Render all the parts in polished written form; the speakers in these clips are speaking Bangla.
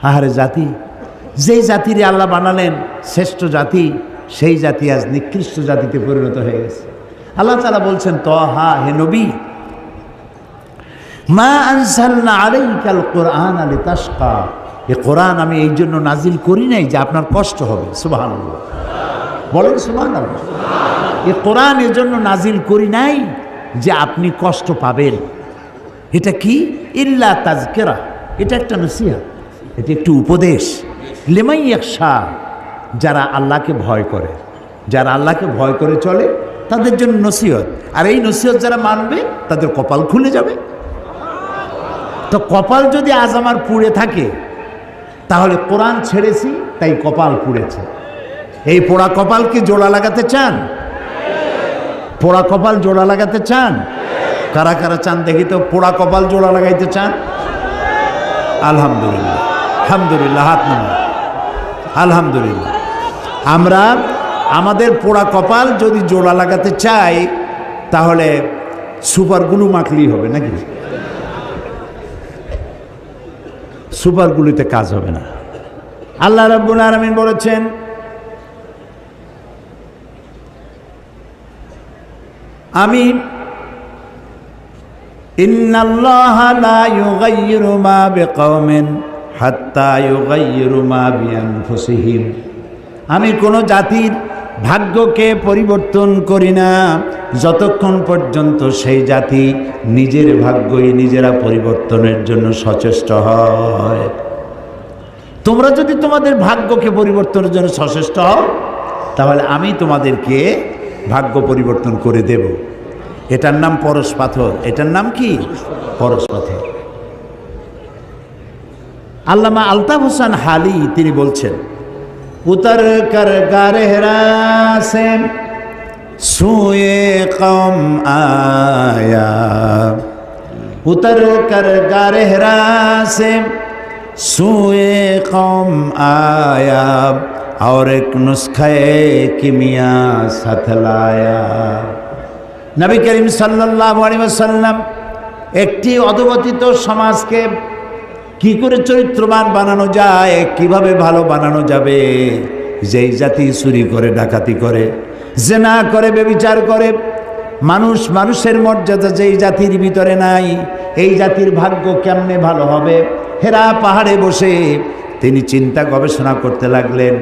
আহারে জাতি, যেই জাতিরে আল্লাহ বানালেন শ্রেষ্ঠ জাতি, সেই জাতি আজ নিকৃষ্ট জাতিতে পরিণত হয়ে গেছে। আল্লাহ তাআলা বলছেন, তহা, হে নবী, মা আনজালনা আলাইকাল কুরআন লিতাশকা, এই কোরআন আমি এই জন্য নাজিল করি নাই যে আপনার কষ্ট হবে। সুবহানাল্লাহ, বলেন সুবহানাল্লাহ। এই কোরআন এর জন্য নাজিল করি নাই যে আপনি কষ্ট পাবেন। এটা কি? ইল্লা তাজকিরা, এটা একটা নসিহত, এটা একটু উপদেশ। লিমান ইয়াখশা, যারা আল্লাহকে ভয় করে, যারা আল্লাহকে ভয় করে চলে তাদের জন্য নসিহত। আর এই নসিহত যারা মানবে তাদের কপাল খুলে যাবে। তো কপাল যদি আজ আমার পুড়ে থাকে, তাহলে কোরআন ছেড়েছি তাই কপাল পুড়েছে। এই পোড়া কপালকে জোড়া লাগাতে চান? পোড়া কপাল জোড়া লাগাতে চান? কারা কারা চান দেখি তো, পোড়া কপাল জোড়া লাগাইতে চান? আলহামদুলিল্লাহ, আলহামদুলিল্লাহ, হাত নামান। আলহামদুলিল্লাহ। আমরা আমাদের পোড়া কপাল যদি জোড়া লাগাতে চাই, তাহলে সুপার গ্লু মাখলেই হবে নাকি? সুপার গ্লুতে কাজ হবে না। আল্লাহ রাব্বুল আলামিন বলেছেন, আমি ইন্নাল্লাহা লা ইউগাইয়িরু মা বিকাওমিন হাত্তা ইউগাইয়িরু মা বিআনফুসিহিম, আমি কোনো জাতির ভাগ্যকে পরিবর্তন করি না যতক্ষণ পর্যন্ত সেই জাতি নিজের ভাগ্যই নিজেরা পরিবর্তনের জন্য সচেষ্ট হয়। তোমরা যদি তোমাদের ভাগ্যকে পরিবর্তনের জন্য সচেষ্ট হও, তাহলে আমি তোমাদেরকে ভাগ্য পরিবর্তন করে দেব। এটার নাম পরশ পাথর। এটার নাম কি? পরশ পাথর। আল্লামা আলতাফ হোসেন হালি তিনি বলছেন, উতর কর গারেহরা সে সুয়ে কম আয়া, উতর কর গারেহরা সে সুয়ে কম আয়া, और एक नुस्खे किमिया साथ लाया। নবী করিম সাল্লাল্লাহু আলাইহি ওয়াসাল্লাম একটি অধঃপতিত সমাজকে কি করে চরিত্রবান বানানো যায়, কিভাবে ভালো বানানো যাবে, যেই জাতি চুরি করে, ডাকাতি করে, জিনা করে, ব্যভিচার করে, মানুষের মর্যাদা যেই জাতির ভিতরে নাই, এই জাতির ভাগ্য কেমনে ভালো হবে। হেরা পাহাড়ে বসে তিনি চিন্তা গবেষণা করতে লাগলেন।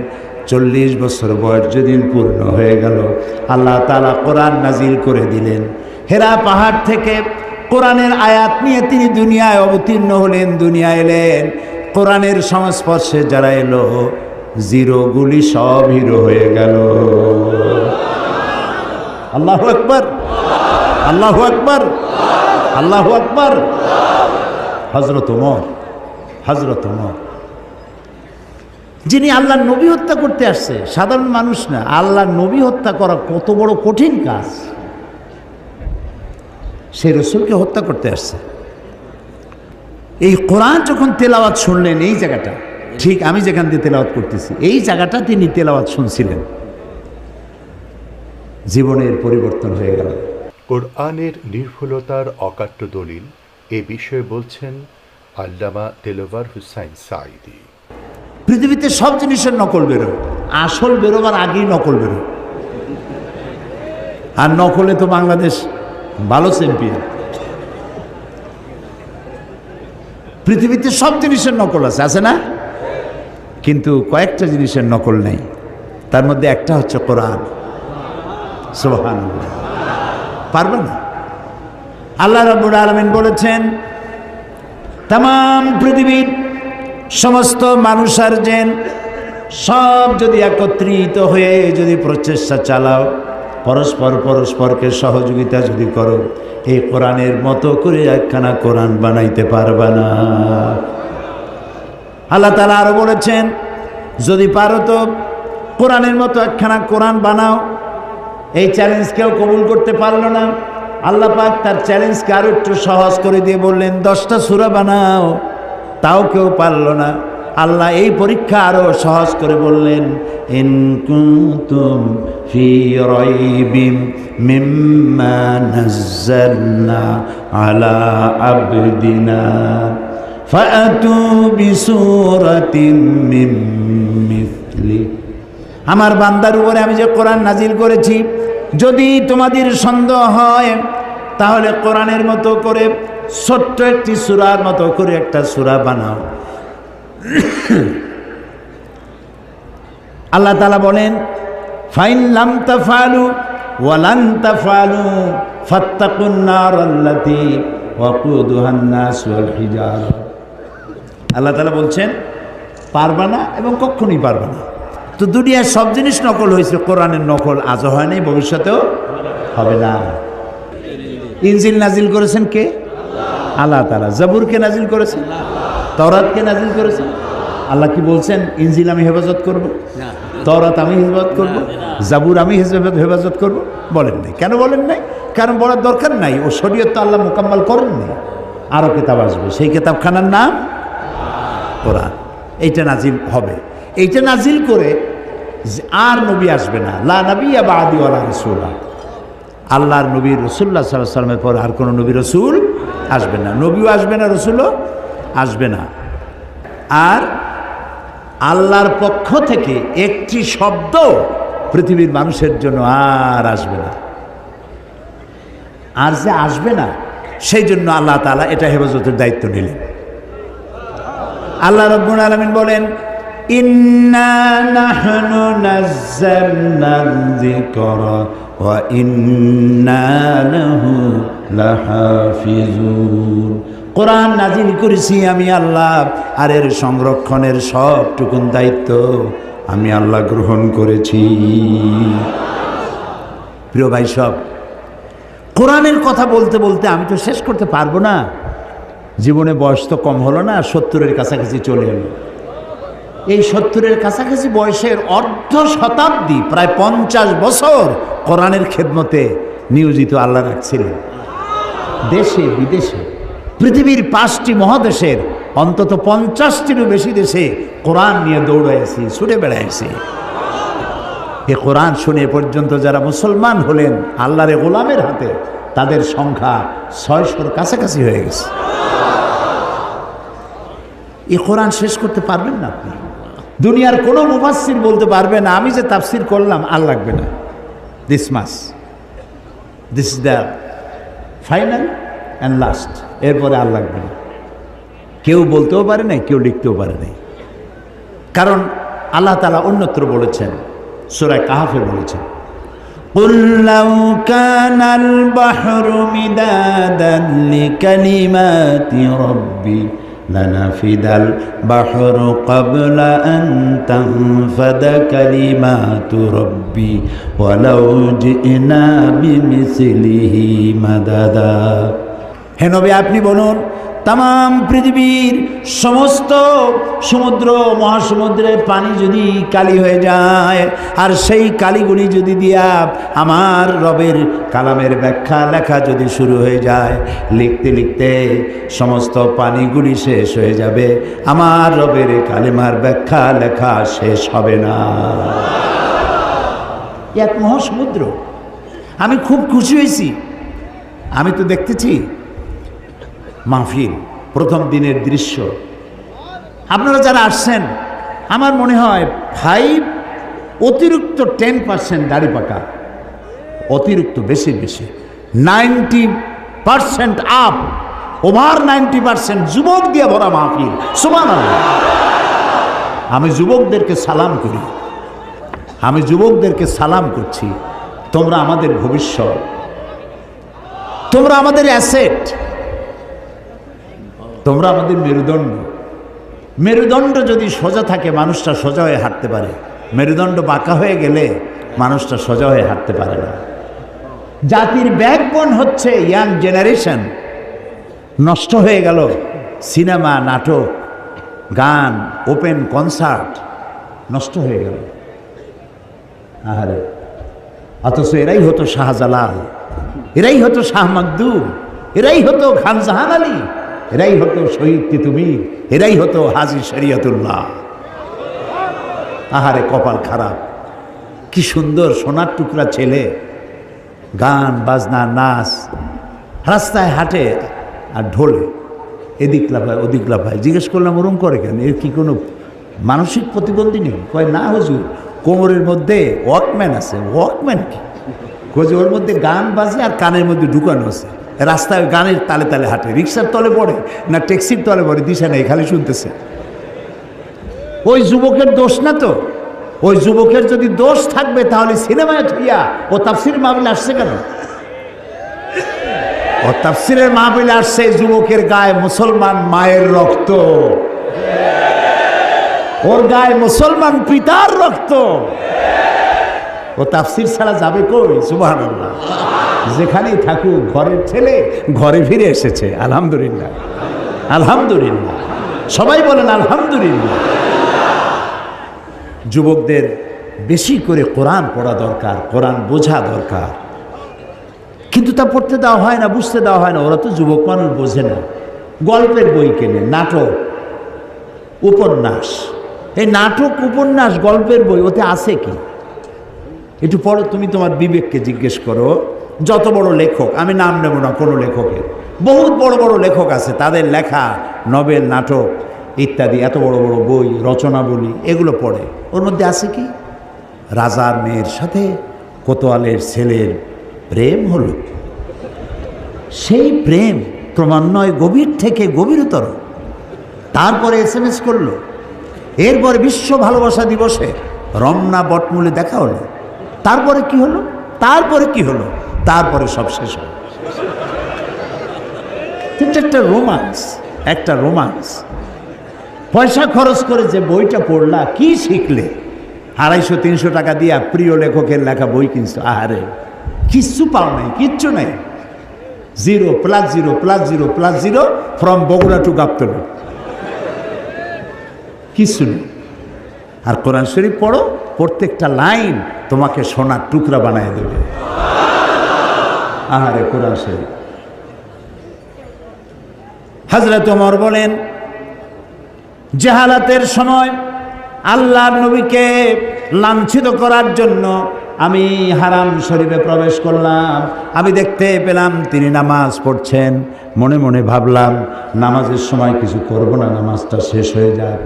40 বছর বয়স যেদিন পূর্ণ হয়ে গেল, আল্লাহ তাআলা কোরআন নাজিল করে দিলেন। হেরা পাহাড় থেকে কোরআনের আয়াত নিয়ে তিনি দুনিয়ায় অবতীর্ণ হলেন, দুনিয়ায় এলেন। কোরআনের সংস্পর্শে যারা এলো, জিরোগুলি সব হিরো হয়ে গেল। আল্লাহু আকবার, আল্লাহু আকবার, আল্লাহু আকবার। হযরত ওমর, হযরত ওমর যিনি আল্লাহর নবী হত্যা করতে আসছে, সাধারণ মানুষ না, আল্লাহর নবী হত্যা করা কত বড় কঠিন কাজ। সেই রাসূলকে হত্যা করতে আসছে। এই কোরআন যখন তেলাওয়াত শুনলেন, এই জায়গাটা ঠিক আমি যেখান দিয়ে তেলাওয়াত করতেছি, এই জায়গাটা তিনি তেলাওয়াত শুনছিলেন, জীবনের পরিবর্তন হয়ে গেল। কোরআনের নির্ভুলতার অকাট্য দলিল এ বিষয়ে বলছেন আল্লামা দেলোয়ার হুসাইন সাঈদী। পৃথিবীতে সব জিনিসের নকল বেরো, আসল বেরোবার আগেই নকল বেরো। আর নকলে তো বাংলাদেশ ভালো চ্যাম্পিয়ন। পৃথিবীতে সব জিনিসের নকল আছে, আছে না? কিন্তু কয়েকটা জিনিসের নকল নেই। তার মধ্যে একটা হচ্ছে কোরআন। সুবহানাল্লাহ, পারবে না? আল্লাহ রাব্বুল আলামিন বলেছেন, তামাম পৃথিবীর সমস্ত মানুষ আর জিন সব যদি একত্রিত হয়ে যদি প্রচেষ্টা চালাও, পরস্পরকে সহযোগিতা যদি করো, এই কোরআনের মতো করে একখানা কোরআন বানাইতে পারবা না। আল্লাহ তাআলা আরো বলেছেন, যদি পারো তো কোরআনের মতো একখানা কোরআন বানাও। এই চ্যালেঞ্জ কেউ কবুল করতে পারলো না। আল্লাহ পাক তার চ্যালেঞ্জকে আরো একটু সহজ করে দিয়ে বললেন, 10টা সূরা বানাও। তাও কেউ পারল না। আল্লাহ এই পরীক্ষা আরো সহজ করে বললেন, ইন কুনতুম ফি রাইবিম মিম্মা নাযালনা আলা আবদিনা ফাআতু বিসূরাতিম মিন মিসলি, আমার বান্দার উপরে আমি যে কোরআন নাজিল করেছি, যদি তোমাদের সন্দেহ হয় তাহলে কোরআনের মতো করে ছোট্ট একটি সূরার মতো করে একটা সূরা বানাও। আল্লাহ তাআলা বলেন, ফাইন লাম তাফআলু ওয়া লান তাফআলু ফাত্তাকুন নারাল্লাতী ওয়াকুদুহান নাস ওয়াল হিজারা। আল্লাহ তাআলা বলছেন পারবা না এবং কখনোই পারবা না। তো দুনিয়ার সব জিনিস নকল হয়েছে, কোরআনের নকল আজও হয় নাই, ভবিষ্যতেও হবে না। ইনজিল নাজিল করেছেন কে? আল্লাহ তাআলা। জাবুরকে নাজিল করেছেন, তাওরাতকে নাজিল করেছেন। আল্লাহ কি বলছেন ইনজিল আমি হেফাজত করব, তাওরাত আমি হেফাজত করব, জাবুর আমি হেফাজত করব? বলেন নাই। কেন বলেন নাই? কারণ বলার দরকার নাই, ও শরীয়ত তো আল্লাহ মোকাম্মল করেননি। আরও কিতাব আসবে, সেই কিতাবখানার নাম কোরআন। এইটা নাজিল হবে। এইটা নাজিল করে আর নবী আসবে না, লা নবিয়্যা বা'দি ওয়ালা রাসূলা। আল্লাহর নবী রাসূলুল্লাহ সাল্লাল্লাহু আলাইহি ওয়াসাল্লামের পর আর কোনো নবী রাসূল আসবে না, নবীও আসবে না, রাসূলও আসবে না। আর আল্লাহর পক্ষ থেকে একটি শব্দ পৃথিবীর মানুষের জন্য আর আসবে না। আর যে আসবে না, সেই জন্য আল্লাহ তাআলা এটা হেফাজতের দায়িত্ব নিলেন। আল্লাহ রাব্বুল আলামিন বলেন, ইন্না নাহনু নাযালনায যিকরা ওয়া ইন্না লাহু লাহাফিজুন। কোরআন নাজিল করেছি আমি আল্লাহ, আর এর সংরক্ষণের সবটুকুন দায়িত্ব আমি আল্লাহ গ্রহণ করেছি। প্রিয় ভাই সব, কোরআনের কথা বলতে বলতে আমি তো শেষ করতে পারবো না। জীবনে বয়স তো কম হলো না, 70-এর কাছাকাছি চলে এলো। এই 70-এর কাছাকাছি বয়সের অর্ধ শতাব্দী, প্রায় 50 বছর কোরআনের খেদমতে নিয়োজিত আল্লাহ রাখছিলেন। দেশে বিদেশে পৃথিবীর 5টি মহাদেশের অন্তত 50টিরও বেশি দেশে কোরআন নিয়ে দৌড়াইছি, ছুটে বেড়াইছি। এ কোরআন শুনে পর্যন্ত যারা মুসলমান হলেন আল্লাহর গোলামের হাতে, তাদের সংখ্যা 600-র কাছাকাছি হয়ে গেছে। এই কোরআন শেষ করতে পারবেন না আপনি। দুনিয়ার কোনো মুফাসসির বলতে পারবে না আমি যে তাফসির করলাম আর লাগবে না, this is the final and last, এরপরে আর লাগবে না। কেউ বলতেও পারে নাই, কেউ লিখতেও পারে নাই। কারণ আল্লাহ তাআলা অন্যত্র বলেছেন, সূরা কাহফে বলেছেন, قُلْ لَوْ كَانَ الْبَحْرُ مِدَادًا لِكَلِمَاتِ رَبِّي لَنَفِدَ الْبَحْرُ قَبْلَ أَنْ تَنْفَدَ كَلِمَاتُ رَبِّي وَلَوْ جِئْنَا بِمِثْلِهِ مَدَدًا। হে নবী, আপনি বলুন, তাম পৃথিবীর সমস্ত সমুদ্র মহাসমুদ্রের পানি যদি কালি হয়ে যায়, আর সেই কালিগুলি যদি দিয়া আমার রবের কালামের ব্যাখ্যা লেখা যদি শুরু হয়ে যায়, লিখতে লিখতে সমস্ত পানিগুলি শেষ হয়ে যাবে, আমার রবের কালিমার ব্যাখ্যা লেখা শেষ হবে না। এক মহাসমুদ্র। আমি খুব খুশি হয়েছি। আমি তো দেখতেছি মাহফিল, প্রথম দিনের দৃশ্য। আপনারা যারা আসছেন, আমার মনে হয় 5 অতিরিক্ত 10% দাড়ি পাকা, অতিরিক্ত বেশি 90% আপ, ওভার 90% যুবক দিয়ে ভরা মাহফিল। সুবহানাল্লাহ। আমি যুবকদেরকে সালাম করি, আমি যুবকদেরকে সালাম করছি। তোমরা আমাদের ভবিষ্যৎ, তোমরা আমাদের অ্যাসেট, তোমরা আমাদের মেরুদণ্ড। মেরুদণ্ড যদি সোজা থাকে মানুষটা সোজা হয়ে হাঁটতে পারে, মেরুদণ্ড বাঁকা হয়ে গেলে মানুষটা সোজা হয়ে হাঁটতে পারে না। জাতির ব্যাকবোন হচ্ছে ইয়াং জেনারেশন। নষ্ট হয়ে গেল সিনেমা, নাটক, গান, ওপেন কনসার্ট, নষ্ট হয়ে গেল। আরে অথচ এরাই হতো শাহজালাল, এরাই হতো শাহ মাকদুম, এরাই হতো খান জাহান আলী, এরাই হতো শহীদ তিতুমির, এরাই হতো হাজী শরীয়তুল্লাহ। আহারে কপাল খারাপ। কি সুন্দর সোনার টুকরা ছেলে, গান বাজনা নাচ, রাস্তায় হাঁটে আর ঢোলে। এদিক লাফায় ওদিক লাফায়। জিজ্ঞেস করলাম ওরম করে কেন, এর কি কোনো মানসিক প্রতিবন্ধী নেই? কয় না হুজুর, কোমরের মধ্যে ওয়াকম্যান আছে। ওয়াকম্যান কি? কয় যে ওর মধ্যে গান বাজে আর কানের মধ্যে ঢুকানো আছে, রাস্তায় গানের তালে তালে হাঁটে, রিক্সার তলে পড়ে না ট্যাক্সির তলে পড়ে, দিশা নেই, খালি শুনতেছে। ওই যুবকের দোষ না তো। ওই যুবকের যদি দোষ থাকবে তাহলে সিনেমায় ঠিয়া ও তাফসির মাহফিলে আসছে কেন? ও তাফসিরের মাহফিলে আসছে যুবকের গায়ে মুসলমান মায়ের রক্ত, ওর গায়ে মুসলমান পিতার রক্ত। ও তাফসির ছাড়া যাবে কই? সুবহানাল্লাহ। যেখানেই থাকুক ঘরের ছেলে ঘরে ফিরে এসেছে, আলহামদুলিল্লাহ, আলহামদুলিল্লাহ। সবাই বলেন আলহামদুলিল্লাহ। যুবকদের বেশি করে কোরআন পড়া দরকার, কোরআন বোঝা দরকার, কিন্তু তা পড়তে দেওয়া হয় না, বুঝতে দেওয়া হয় না। ওরা তো যুবক মানুষ, বোঝে না। গল্পের বই কেনে, নাটক, উপন্যাস। এই নাটক, উপন্যাস, গল্পের বই, ওতে আছে কি? একটু পড়ো, তুমি তোমার বিবেককে জিজ্ঞেস করো। যত বড় লেখক, আমি নাম নেব না কোনো লেখকের, বহুত বড় বড় লেখক আছে, তাদের লেখা নভেল, নাটক ইত্যাদি, এত বড় বড় বই, রচনাবলী, এগুলো পড়ে। ওর মধ্যে আছে কি? রাজার মেয়ের সাথে কোতোয়ালের ছেলের প্রেম হলো, সেই প্রেম ক্রমান্বয়ে গভীর থেকে গভীরতর। তারপরে SMS করলো, এরপরে বিশ্ব ভালোবাসা দিবসে রমনা বটমূলে দেখা হলো। তারপরে কি হলো? তারপরে কি হলো? তারপরে সব শেষ হলো। কিন্তু একটা রোমান্স, একটা রোমান্স। পয়সা খরচ করে যে বইটা পড়লা, কি শিখলে? 250-300 টাকা দিয়া প্রিয় লেখকের লেখা বই কিনছো, আহারে কিচ্ছু পাও নাই, কিচ্ছু নাই। 0 + 0 + 0 + 0 ফ্রম বগুড়া টু গাবতলী, কিচ্ছু নেই। আর কোরআন শরীফ পড়ো, প্রত্যেকটা লাইন তোমাকে সোনার টুকরা বানায় দেবে। আহারে কোরআন শরীফ। হযরত ওমর বলেন, জাহালাতের সময় আল্লাহর নবীকে লাঞ্ছিত করার জন্য আমি হারাম শরীফে প্রবেশ করলাম। আমি দেখতে পেলাম তিনি নামাজ পড়ছেন। মনে মনে ভাবলাম, নামাজের সময় কিছু করব না, নামাজটা শেষ হয়ে যাক।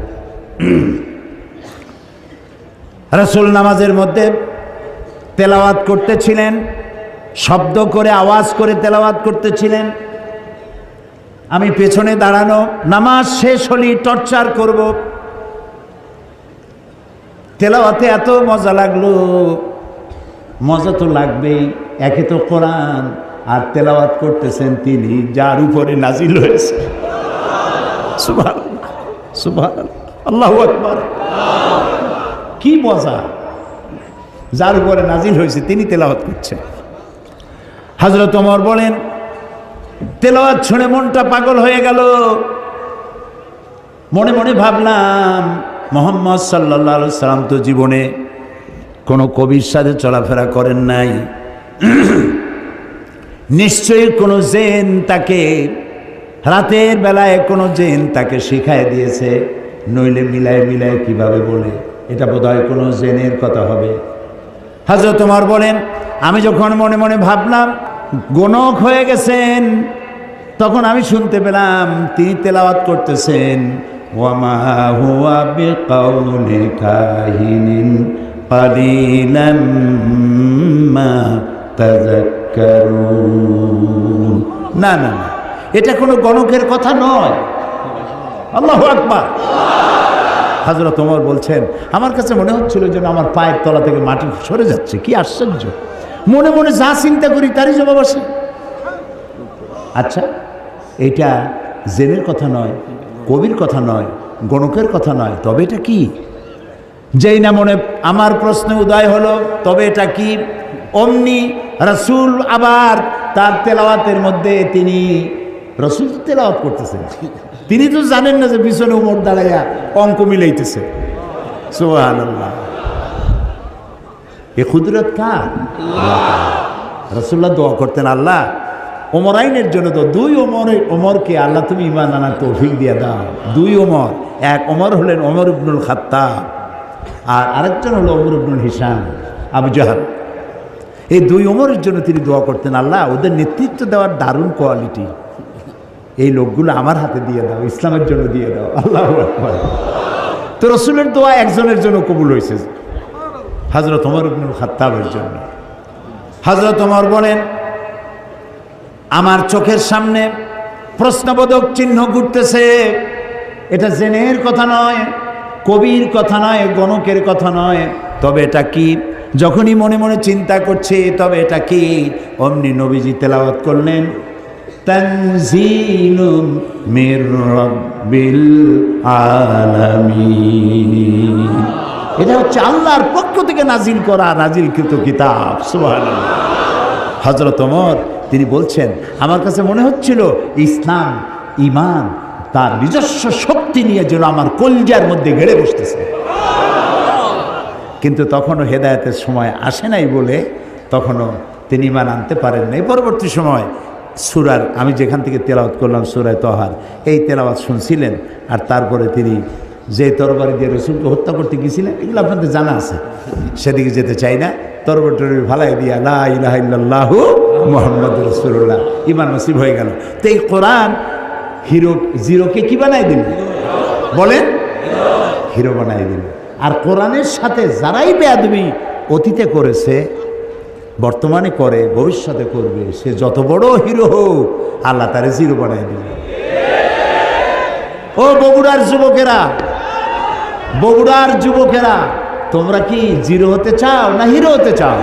রাসূল নামাজের মধ্যে তেলাওয়াত করতেছিলেন, শব্দ করে আওয়াজ করে তেলাওয়াত করতেছিলেন। আমি পেছনে দাঁড়ানো, নামাজ শেষ হলেই টর্চার করব। তেলাওয়াতে এত মজা লাগলো, মজা তো লাগবেই, একে তো কোরআন, আর তেলাওয়াত করতেছেন তিনি যার উপরে নাজিল হয়েছে। সুবহানাল্লাহ, সুবহানাল্লাহ, আল্লাহু আকবার। কি মজা! যার উপরে নাজিল হয়েছে তিনি তেলাওয়াত করছেন। হযরত ওমর বলেন, তেলাওয়াত শুনে মনটা পাগল হয়ে গেল। মনে মনে ভাবলাম, মুহাম্মদ সাল্লাল্লাহু আলাইহি সাল্লাম তো জীবনে কোনো কবির সাথে চলাফেরা করেন নাই। নিশ্চয়ই কোনো জিন তাকে, রাতের বেলায় কোনো জিন তাকে শিখায় দিয়েছে, নইলে মিলায় মিলায় কিভাবে বলে, এটা বোধহয় কোনো জিনের কথা হবে। হযরত ওমর বলেন, আমি যখন মনে মনে ভাবলাম গণক হয়ে গেছেন, তখন আমি শুনতে পেলাম তিনি তেলাওয়াত করতেছেন, ওয়ামা হুয়া বিকাউলি কাহিনিন কালিলাম মা তাযাক্কারুন। না না না, এটা কোনো গণকের কথা নয়। আল্লাহু আকবার। হযরত ওমর বলছেন, আমার কাছে মনে হচ্ছিল যেন আমার পায়ের তলা থেকে মাটি সরে যাচ্ছে। কি আশ্চর্য! মনে মনে যা চিন্তা করি তারই জবাব আসে। আচ্ছা, এটা জেনের কথা নয়, কবির কথা নয়, গণকের কথা নয়, তবে এটা কি? যেই না মনে আমার প্রশ্নে উদয় হলো, তবে এটা কি? অমনি রাসূল আবার তার তেলাওয়াতের মধ্যে তিনি রাসূল তেলাওয়াত করতেছেন। তিনি তো জানেন না যে পিছনে ওমর দাঁড়াইয়া অঙ্ক মিলাইতেছে। সুবহানাল্লাহ। এ কুদরত কার? রাসূলুল্লাহ দোয়া করতেন, আল্লাহ ওমরাইনের জন্য তো, দুই ওমরকে আল্লাহ তুমি ঈমান আনার তৌফিক দিয়ে দাও। দুই ওমর, এক ওমর হলেন ওমর ইবনুল খাত্তাব, আর আরেকজন হলো ওমর ইবনুল হিশাম আবু জাহল। এই দুই ওমরের জন্য তিনি দোয়া করতেন, আল্লাহ ওদের নেতৃত্ব দেওয়ার দারুণ কোয়ালিটি, এই লোকগুলো আমার হাতে দিয়ে দাও, ইসলামের জন্য দিয়ে দাও। আল্লাহু আকবার। তো রসুলের দোয়া একজনের জন্য কবুল হয়েছে, হযরত ওমর ইবনুল খাত্তাবের জন্য। হযরত ওমর বলেন, আমার চোখের সামনে প্রশ্নবোধক চিহ্ন ঘুরতেছে। এটা জেনের কথা নয়, কবির কথা নয়, গণকের কথা নয়, তবে এটা কি? যখনই মনে মনে চিন্তা করছে তবে এটা কি, অমনি নবীজি তেলাওয়াত করলেন, তানজিলুম মির রাব্বিল আলামিন। এটা হচ্ছে আল্লাহর পক্ষ থেকে নাজিল করা, নাজিলকৃত কিতাব। সুবহানাল্লাহ। হযরত ওমর তিনি বলছেন, আমার কাছে মনে হচ্ছিল ইসলাম, ঈমান তার নিজস্ব শক্তি নিয়ে যেন আমার কলজার মধ্যে গেড়ে বসতেছে। কিন্তু তখনও হেদায়েতের সময় আসে নাই বলে তখনও তিনি ঈমান আনতে পারেন নাই। পরবর্তী সময় সূরার, আমি যেখান থেকে তেলাওয়াত করলাম সূরা তহার, এই তেলাওয়াত শুনছিলেন। আর তারপরে তিনি যে তরবারি দিয়ে রসুলকে হত্যা করতে গিয়েছিলেন, এগুলো আপনাদের জানা আছে, সেদিকে যেতে চাই না। তরবারি ভালাই দিয়া লা ইলাহা ইল্লাল্লাহু মুহাম্মাদুর রাসূলুল্লাহ, ঈমান নসিব হয়ে গেল। তো এই কোরআন জিরোকে কি বানাই দিল? বলেন, হিরো বানাই দিল। আর কোরআনের সাথে যারাই বেয়াদবি অতীতে করেছে, বর্তমানে করে, ভবিষ্যতে করবে, সে যত বড় হিরো হোক, আল্লাহ তারে জিরো বানাই দিল। ও বগুড়ার যুবকেরা, বগুড়ার যুবকেরা, তোমরা কি জিরো হতে চাও না হিরো হতে চাও?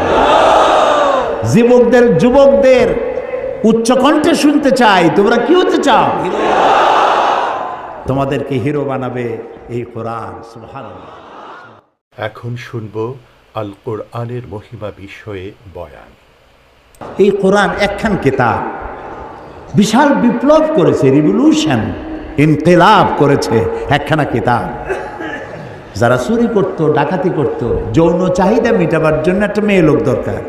যুবকদের উচ্চ কণ্ঠে শুনতে চাই, তোমরা কি হতে চাও? তোমাদেরকে হিরো বানাবে এই কোরআন। সুবহানাল্লাহ। এখন শুনব আল কোরআনের মহিমা বিষয়ে বয়ান। এই কোরআন একখান কিতাব, বিশাল বিপ্লব করেছে, রিভলিউশন, ইনকিলাব করেছে একখানা কিতাব। যারা চুরি করতো, ডাকাতি করতো, যৌন চাহিদা মেটাবার জন্য একটা মেয়ে লোক দরকার,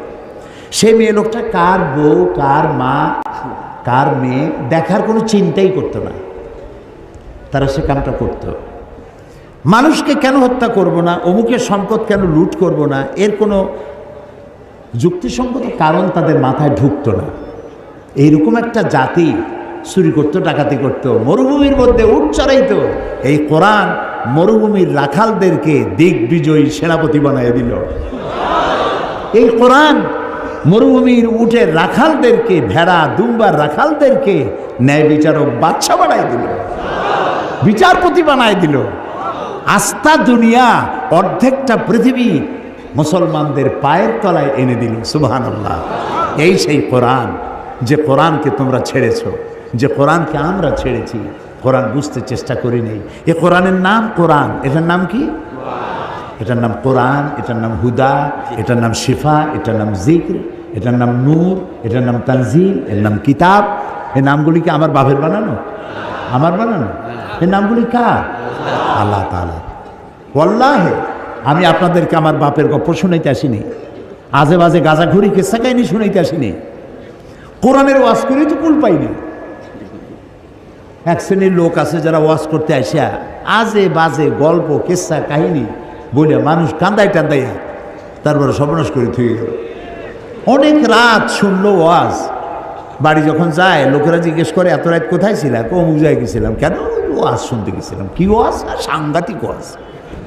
সেই মেয়ে লোকটা কার বউ, কার মা, কার মেয়ে দেখার কোনো চিন্তাই করতো না, তারা সে কামটা করত। মানুষকে কেন হত্যা করব না, অমুকের সম্পদ কেন লুট করব না, এর কোনো যুক্তিসঙ্গত কারণ তাদের মাথায় ঢুকতো না। এইরকম একটা জাতি চুরি করতো, ডাকাতি করতো, মরুভূমির মধ্যে উট চড়াইতো। এই কোরআন মরুভূমির রাখালদেরকে দিগ্বিজয়ী সেনাপতি বানায় দিল। এই কোরআন মরুভূমির উটের রাখালদেরকে, ভেড়া দুম্বার রাখালদেরকে ন্যায় বিচারক বাদশা বানায় দিল, বিচারপতি বানায় দিল। আস্থা দুনিয়া, অর্ধেকটা পৃথিবী মুসলমানদের পায়ের তলায় এনে দিল। সুবহানাল্লাহ। এই সেই কোরআন, যে কোরআনকে তোমরা ছেড়েছ, যে কোরআনকে আমরা ছেড়েছি, কোরআন বুঝতে চেষ্টা করি নেই। এ কোরআনের নাম কোরআন, এটার নাম কি? এটার নাম কোরআন, এটার নাম হুদা, এটার নাম শিফা, এটার নাম জিক্র, এটার নাম নূর, এটার নাম তানজিল, এর নাম কিতাব। এই নামগুলি কি আমার বাপের বানানো? আমার বানানো? এই নামগুলি কার? আল্লাহ তাআলা। ওয়াল্লাহি আমি আপনাদেরকে আমার বাপের গল্প শুনাইতে আসিনি, আজে বাজে গাঁজাখুরি কিস্সা কাহিনী শুনাইতে আসিনি। কোরআনের ওয়াজ করেই তো কুল পাইনি। এক শ্রেণীর লোক আছে যারা ওয়াজ করতে আসিয়া আজে বাজে গল্প কিস্সা কাহিনী বলে মানুষ কান্দাই টান্দাইয়া তারপরে সর্বনাশ করে থুয়ে গেল। অনেক রাত শুনলো ওয়াজ, বাড়ি যখন যায় লোকেরা জিজ্ঞেস করে এত রাত কোথায় ছিলাম? অমুক জায়গায় গেছিলাম। কেন? ওয়াজ শুনতে গেছিলাম। কি ওয়াজ? সাংঘাতিক ওয়াজ।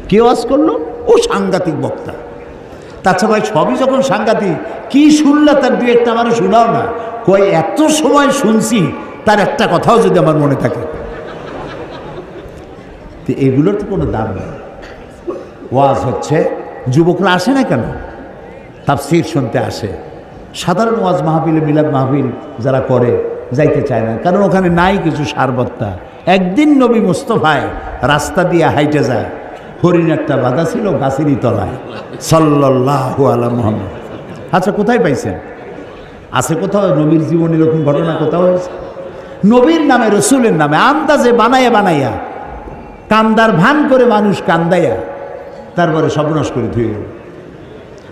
কে ওয়াজ করলো? ও সাংঘাতিক বক্তা। তাছাড়া ভাই সবই যখন সাংঘাতিক, কি শুনলা তার দু একটা আমার শোনাও না। কই এত সময় শুনছি, তার একটা কথাও যদি আমার মনে থাকে। তো এগুলোর তো কোনো দাম নেই। ওয়াজ হচ্ছে, যুবকরা আসে না কেন? তাফসীর শুনতে আসে। সাধারণ ওয়াজ মাহফিলে, মিলাদ মাহফিল যারা করে যাইতে চায় না, কারণ ওখানে নাই কিছু সারবত্তা। একদিন নবী মুস্তফায় রাস্তা দিয়ে হাইটে যায়, হরিণ একটা বাধা ছিল গাছেরই তলায়, সাল্লাল্লাহু আলা মুহাম্মদ। আচ্ছা, কোথায় পাইছেন? আছে কোথাও? নবীর জীবনে এরকম ঘটনা কোথাও হয়েছে? নবীর নামে, রসুলের নামে আন্দাজে বানাইয়া বানাইয়া, কান্দার ভান করে মানুষ কান্দাইয়া তারপরে সর্বনাশ করে ধুয়ে গেল।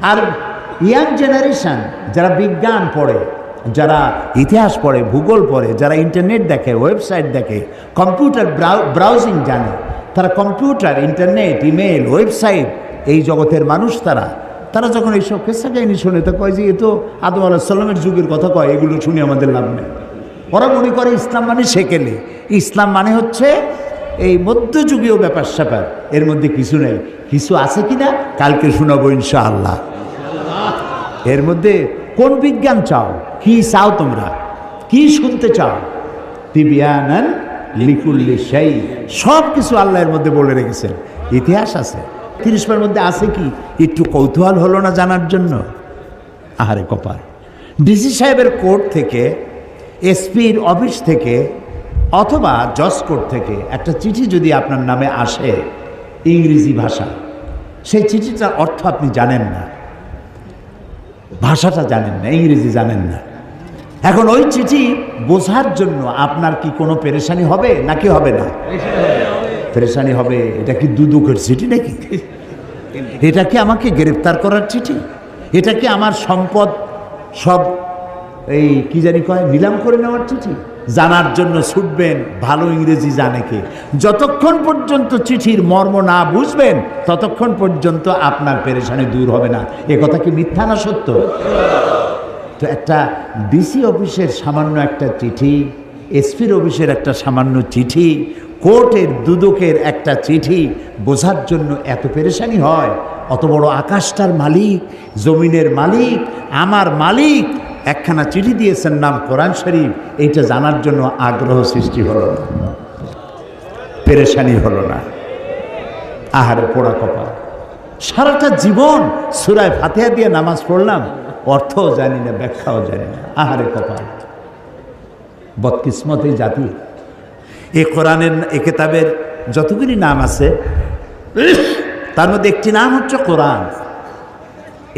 আর ইয়াং জেনারেশন যারা বিজ্ঞান পড়ে, যারা ইতিহাস পড়ে, ভূগোল পড়ে, যারা ইন্টারনেট দেখে, ওয়েবসাইট দেখে, কম্পিউটার ব্রাউজিং জানে, তারা কম্পিউটার, ইন্টারনেট, ইমেল, ওয়েবসাইট, এই জগতের মানুষ তারা যখন এইসব কেসা কাহিনী শুনে, তো কয় যে এ তো আদম আলাইহিস সালামের যুগের কথা কয়, এগুলো শুনে আমাদের লাভ নেই। ওরা মনে করে ইসলাম মানে সেকেলে, ইসলাম মানে হচ্ছে এই মধ্যযুগীয় ব্যাপার স্যাপার, এর মধ্যে কিছু নেই। কিছু আছে কিনা কালকে শোনাবো ইনশাআল্লাহ। এর মধ্যে কোন বিজ্ঞান চাও, কি চাও তোমরা, কি শুনতে চাও? তিবিয়ানান লিকুল্লি শাই, সব কিছু আল্লাহর মধ্যে বলে রেখেছেন। ইতিহাস আছে 30 মধ্যে আছে কি একটু কৌতূহল হলো না জানার জন্য? আহারে কপাল। ডিসি সাহেবের কোর্ট থেকে, এসপির অফিস থেকে, অথবা জজ কোর্ট থেকে একটা চিঠি যদি আপনার নামে আসে ইংরেজি ভাষা, সেই চিঠিটার অর্থ আপনি জানেন না, ভাষাটা জানেন না, ইংরেজি জানেন না। এখন ওই চিঠি বোঝার জন্য আপনার কি কোনো পেরেশানি হবে নাকি হবে না? পেরেশানি হবে। এটা কি দুদকের চিঠি নাকি? এটা কি আমাকে গ্রেফতার করার চিঠি? এটা কি আমার সম্পদ সব এই কি জানি কয় নিলাম করে নেওয়ার চিঠি? জানার জন্য ছুটবেন, ভালো ইংরেজি জানে কে। যতক্ষণ পর্যন্ত চিঠির মর্ম না বুঝবেন ততক্ষণ পর্যন্ত আপনার পেরেশানি দূর হবে না। এ কথা কি মিথ্যা না সত্য? তো একটা ডিসি অফিসের সামান্য একটা চিঠি, এসপির অফিসের একটা সামান্য চিঠি, কোর্টের দুদকের একটা চিঠি বোঝার জন্য এত পেরেশানি হয়? অত বড় আকাশটার মালিক, জমিনের মালিক, আমার মালিক একখানা চিঠি দিয়েছেন নাম কোরআন শরীফ, এইটা জানার জন্য আগ্রহ সৃষ্টি হলো না, পেরেশানি হলো না? আহারে পোড়া কপাল। সারাটা জীবন সূরা ফাতিহা দিয়ে নামাজ পড়লাম, অর্থও জানি না, ব্যাখ্যাও জানি না। আহারে কপাল, বদকিসমত এই জাতি। এই কোরআনের, এই কিতাবের যতগুলি নাম আছে তার মধ্যে একটি নাম হচ্ছে কোরআন।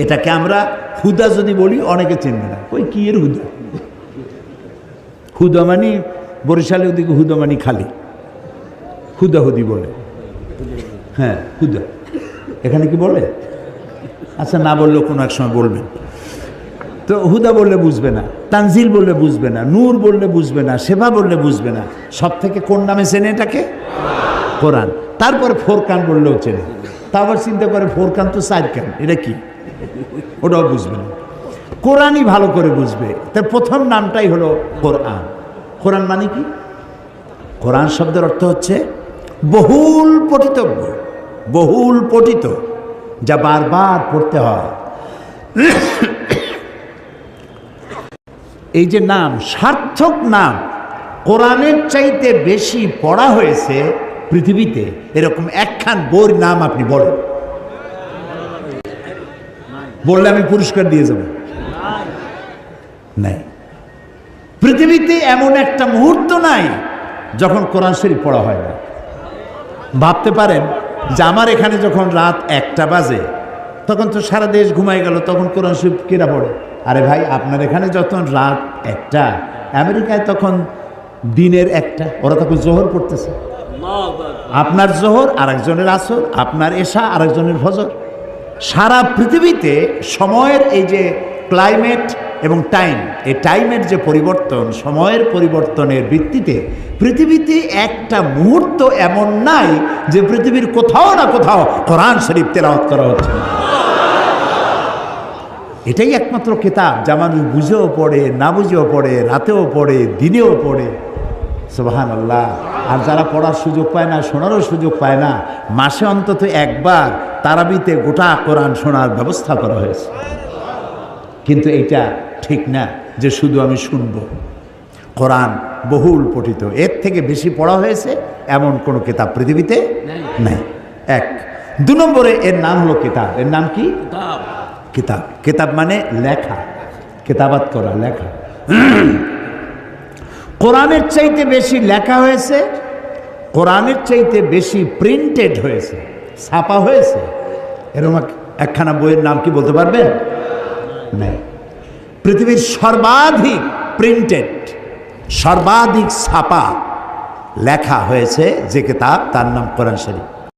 এটাকে আমরা হুদা যদি বলি অনেকে চিনবে না, ওই কি এর হুদা? হুদা মানে বরিশালে ওদিকে হুদা মানে খালি হুদাহুদি বলে। হ্যাঁ হুদা, এখানে কি বলে? আচ্ছা না বললেও কোনো এক সময় বলবেন। তো হুদা বললে বুঝবে না, তানজিল বললে বুঝবে না, নূর বললে বুঝবে না, সেবা বললে বুঝবে না। সব থেকে কোন নামে চেনে এটাকে? কোরআন। তারপরে ফোরকান বললেও চেনে। তা আবার চিন্তা করে ফোরকান তো 4 কান, এটা কি? ওটাও বুঝবে না। কোরআনই ভালো করে বুঝবে। তার প্রথম নামটাই হলো কোরআন। কোরআন মানে কি? কোরআন শব্দের অর্থ হচ্ছে বহুল পঠিতব্য, বহুল পঠিত, যা বারবার পড়তে হয়। এই যে নাম, সার্থক নাম, কোরআনের চাইতে বেশি পড়া হয়েছে পৃথিবীতে এরকম একখান বইয়ের নাম আপনি বলেন। বললে আমি পুরস্কার দিয়ে যাব। নাই, পৃথিবীতে এমন একটা মুহূর্ত নাই যখন কোরআন শরীফ পড়া হয় না। ভাবতে পারেন যে আমার এখানে যখন রাত 1টা বাজে তখন তো সারা দেশ ঘুমাই গেল, তখন কোরআন শরীফ কেনা পড়ে? আরে ভাই, আপনার এখানে যখন রাত 1টা, আমেরিকায় তখন দিনের 1টা, ওরা তখন জোহর পড়তেছে। আপনার জোহর আরেকজনের আসর, আপনার এশা আরেকজনের ফজর। সারা পৃথিবীতে সময়ের এই যে ক্লাইমেট এবং টাইম, এই টাইমের যে পরিবর্তন, সময়ের পরিবর্তনের ভিত্তিতে পৃথিবীতে একটা মুহূর্ত এমন নাই যে পৃথিবীর কোথাও না কোথাও কোরআন শরীফ তেলাওয়াত করা হচ্ছে। এটাই একমাত্র কিতাব যা মানুষ বুঝেও পড়ে, না বুঝেও পড়ে, রাতেও পড়ে, দিনেও পড়ে। সুবহানাল্লাহ। আর যারা পড়ার সুযোগ পায় না, শোনারও সুযোগ পায় না, মাসে অন্তত একবার তারাবিতে গোটা কোরআন শোনার ব্যবস্থা করা হয়েছে। কিন্তু এইটা ঠিক না যে শুধু আমি শুনব। কোরআন বহুল পঠিত, এর থেকে বেশি পড়া হয়েছে এমন কোনো কিতাব পৃথিবীতে নাই। 1। 2 নম্বরে এর নাম হলো কিতাব। এর নাম কি? কিতাব। কিতাব মানে লেখা, কিতাবাত করা, লেখা। কোরআনের চাইতে বেশি লেখা হয়েছে, কোরআনের চাইতে বেশি প্রিন্টেড হয়েছে, ছাপা হয়েছে। এরকম একখানা বইয়ের নাম কি বলতে পারবেন? নাই। পৃথিবীর সর্বাধিক প্রিন্টেড, সর্বাধিক ছাপা লেখা হয়েছে যে কিতাব, তার নাম কোরআন শরীফ।